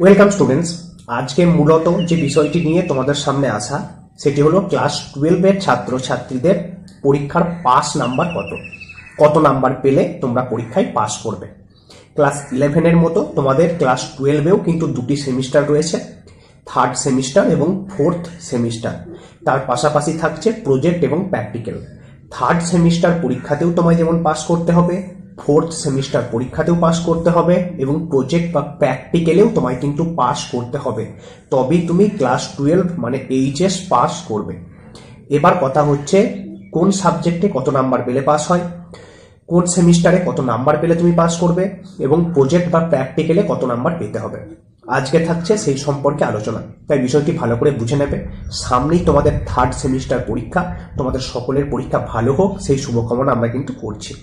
Welcome students. আজকে মূলত যে বিষয়টি নিয়ে তোমাদের সামনে আসা সেটি হলো ক্লাস 12 এর ছাত্রছাত্রীদের পরীক্ষার পাস নাম্বার কত নাম্বার পেলে তোমরা পরীক্ষায় পাস করবে। ক্লাস 11 এর মতো তোমাদের ক্লাস 12এও কিন্তু দুটি সেমিস্টার রয়েছে, থার্ড সেমিস্টার এবং ফোর্থ সেমিস্টার। তার পাশাপাশি থাকছে প্রজেক্ট এবং প্র্যাকটিক্যাল। থার্ড সেমিস্টার পরীক্ষাতেও তোমায় যেমন পাস করতে হবে, ফোর্থ সেমিস্টার পরীক্ষাতেও পাস করতে হবে এবং প্রজেক্ট বা প্র্যাকটিক্যালেও তোমায় কিন্তু পাস করতে হবে, তবেই তুমি ক্লাস 12 মানে এইচএস পাস করবে। এবার কথা হচ্ছে কোন সাবজেক্টে কত নাম্বার পেলে পাস হয়, কোন সেমিস্টারে কত নাম্বার পেলে তুমি পাস করবে এবং প্রজেক্ট বা প্র্যাকটিক্যালে কত নাম্বার পেতে হবে। আজকে থাকছে সেই সম্পর্কে আলোচনা, তাই বিষয়টি ভালো করে বুঝে নেবে। সামনেই তোমাদের থার্ড সেমিস্টার পরীক্ষা, তোমাদের সকলের পরীক্ষা ভালো হোক সেই শুভকামনা আমরা কিন্তু করছি।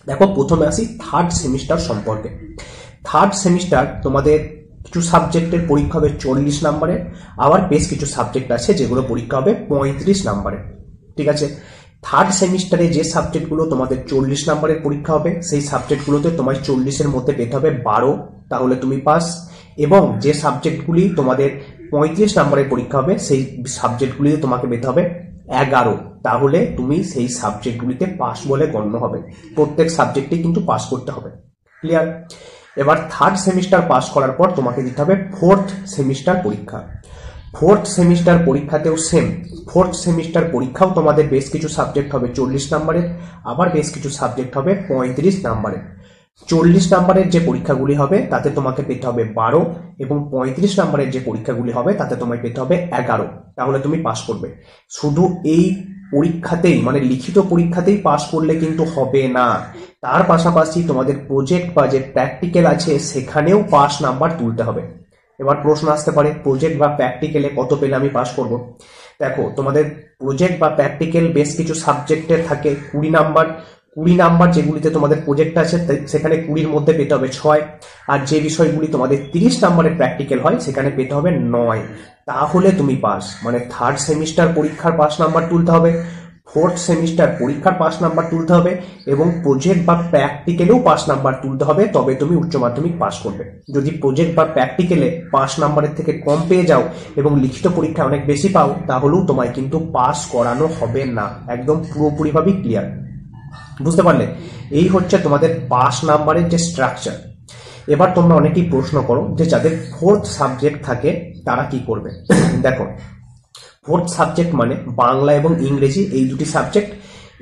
দেখো, প্রথমে আসি থার্ড সেমিস্টার সম্পর্কে। থার্ড সেমিস্টার তোমাদের কিছু সাবজেক্টের পরীক্ষা হবে 40 নাম্বারের, আবার বেশ কিছু সাবজেক্ট আছে যেগুলো পরীক্ষা হবে 35 নাম্বারের। ঠিক আছে, থার্ড সেমিস্টারে যে সাবজেক্টগুলো তোমাদের 40 নাম্বারের পরীক্ষা হবে সেই সাবজেক্টগুলোতে তোমার 40-এর মধ্যে পেতে হবে 12, তাহলে তুমি পাস। এবং যে সাবজেক্টগুলি তোমাদের 35 নাম্বারের পরীক্ষা হবে সেই সাবজেক্টগুলিতে তোমাকে পেতে হবে 11, তাহলে তুমি সেই সাবজেক্টগুলিতে পাস বলে গণ্য হবে। প্রত্যেক সাবজেক্টে কিন্তু পাস করতে হবে। ক্লিয়ার? এবার থার্ড সেমিস্টার পাস করার পর তোমাকে দিতে হবে ফোর্থ সেমিস্টার পরীক্ষা। ফোর্থ সেমিস্টার পরীক্ষাতেও সেম, ফোর্থ সেমিস্টার পরীক্ষাও তোমাদের বেশ কিছু সাবজেক্ট হবে 40 নাম্বারের, আবার বেশ কিছু সাবজেক্ট হবে 35 নাম্বারের। 40 নাম্বারের যে পরীক্ষাগুলি হবে তাতে তোমাকে পেতে হবে 12 এবং 35 নাম্বারের যে পরীক্ষাগুলি হবে তাতে তোমায় পেতে হবে 11, তাহলে তুমি পাস করবে। শুধু এই পরীক্ষাতেই মানে লিখিত পরীক্ষাতেই পাস করলে কিন্তু হবে না, তার পাশাপাশি তোমাদের প্রজেক্ট বা যে প্র্যাকটিক্যাল আছে সেখানেও পাস নাম্বার তুলতে হবে। এবার প্রশ্ন আসতে পারে প্রজেক্ট বা প্র্যাকটিক্যালে কত পেলে আমি পাস করব। দেখো, তোমাদের প্রজেক্ট বা প্র্যাকটিক্যাল বেশ কিছু সাবজেক্টের থাকে 20 নাম্বার। 20 নাম্বার যেগুলিতে তোমাদের প্রজেক্ট আছে সেখানে 20-এর মধ্যে পেতে হবে 6, আর যে বিষয়গুলি তোমাদের 30 নাম্বারের প্র্যাকটিক্যাল হয় সেখানে পেতে হবে 9, তাহলে তুমি পাস। মানে থার্ড সেমিস্টার পরীক্ষার পাস নাম্বার তুলতে হবে, ফোর্থ সেমিস্টার পরীক্ষার পাস নাম্বার তুলতে হবে এবং প্রজেক্ট বা প্র্যাকটিক্যালেও পাস নাম্বার তুলতে হবে, তবে তুমি উচ্চ মাধ্যমিক পাস করবে। যদি প্রজেক্ট বা প্র্যাকটিক্যালে পাস নাম্বারের থেকে কম পেয়ে যাও এবং লিখিত পরীক্ষা অনেক বেশি পাও, তাহলেও তোমায় কিন্তু পাস করানো হবে না। একদম পুরোপুরিভাবেই ক্লিয়ার? বুঝতে পারলে? এই হচ্ছে তোমাদের পাস নাম্বারের যে স্ট্রাকচার। এবার তোমরা অনেকেই প্রশ্ন করো যে যাদের ফোর্থ সাবজেক্ট থাকে তারা কি করবে। দেখো, ফোর্থ সাবজেক্ট মানে বাংলা এবং ইংরেজি এই দুটি সাবজেক্ট,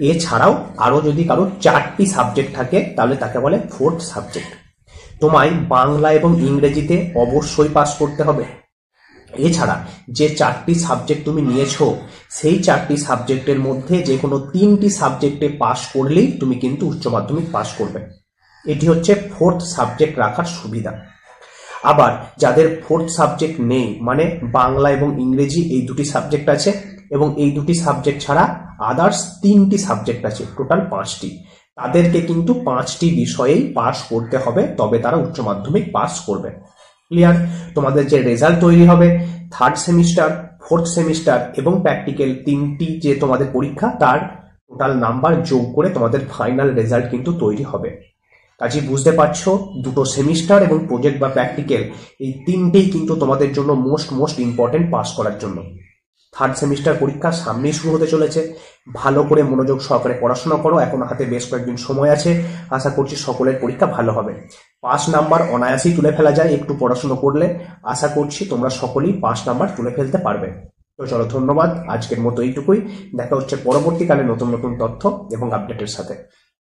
এছাড়াও আরো যদি কারো 4টি সাবজেক্ট থাকে তাহলে তাকে বলে ফোর্থ সাবজেক্ট। তোমায় বাংলা এবং ইংরেজিতে অবশ্যই পাস করতে হবে। এছাড়া যে 4টি সাবজেক্ট তুমি নিয়েছো সেই 4টি সাবজেক্টের মধ্যে যে কোনো 3টি সাবজেক্টে পাস করলেই তুমি কিন্তু উচ্চ মাধ্যমিক পাস করবে। এটি হচ্ছে ফোর্থ সাবজেক্ট রাখার সুবিধা। আবার যাদের ফোর্থ সাবজেক্ট নেই মানে বাংলা এবং ইংরেজি এই দুটি সাবজেক্ট আছে এবং এই দুটি সাবজেক্ট ছাড়া আদার্স 3টি সাবজেক্ট আছে, টোটাল 5টি, তাদেরকে কিন্তু 5টি বিষয়েই পাস করতে হবে, তবে তারা উচ্চ মাধ্যমিক পাস করবে। ক্লিয়ার? তোমাদের যে রেজাল্ট তৈরি হবে থার্ড সেমিস্টার, ফোর্থ সেমিস্টার এবং প্র্যাকটিক্যাল 3টি যে তোমাদের পরীক্ষা তার টোটাল নাম্বার যোগ করে তোমাদের ফাইনাল রেজাল্ট কিন্তু তৈরি হবে। কাজে বুঝতে পারছো, দুটো সেমিস্টার এবং প্রজেক্ট বা প্র্যাকটিক্যাল এই 3টেই কিন্তু তোমাদের জন্য মোস্ট ইম্পর্টেন্ট পাস করার জন্য। থার্ড সেমিস্টার পরীক্ষা সামনেই শুরু হতে চলেছে, ভালো করে মনোযোগ সহকারে পড়াশোনা করো, এখন হাতে বেশ কয়েকদিন সময় আছে। আশা করছি সকলের পরীক্ষা ভালো হবে, পাস নাম্বার অনায়াসেই তুলে ফেলা যায় একটু পড়াশোনা করলে। আশা করছি তোমরা সকলেই পাস নাম্বার তুলে ফেলতে পারবে। তো চলো, ধন্যবাদ, আজকের মতো এইটুকুই। দেখা হচ্ছে পরবর্তীকালে নতুন নতুন তথ্য এবং আপডেটের সাথে।